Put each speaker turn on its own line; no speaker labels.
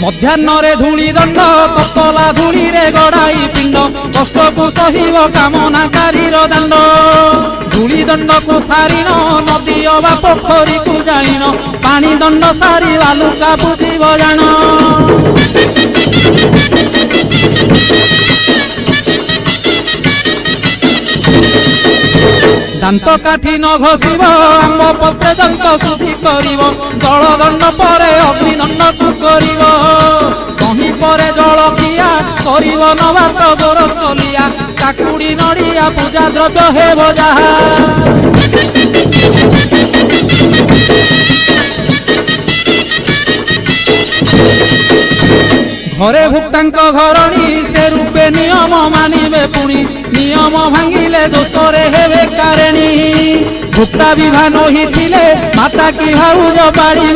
मध्याह्न धूली दंड ततला धूली रे गड़ाई पिंड कष्ट को सहिब कामनाकारी दंड धूली दंड को सारिन नदी अबा पोखरी को जाइन पानी दंड सारी बालुका बुझीब जान दांत काठी न घसीब आंब पत्रे दंत शुद्धि करिब जल दंड परे अग्निदंड को करिब कहीं परे जल किया करिब नवात गोरसलिया काकुड़ी नड़िया पूजा द्रव्य हेब जहा घरे भुक्तांक घरणी से रूपे नियम मानिबे पुणी नियम भांगिले दोषरे हेबे कारेणी भुक्ता विवाह नहिथिले माता की भाउज बाड़ीबे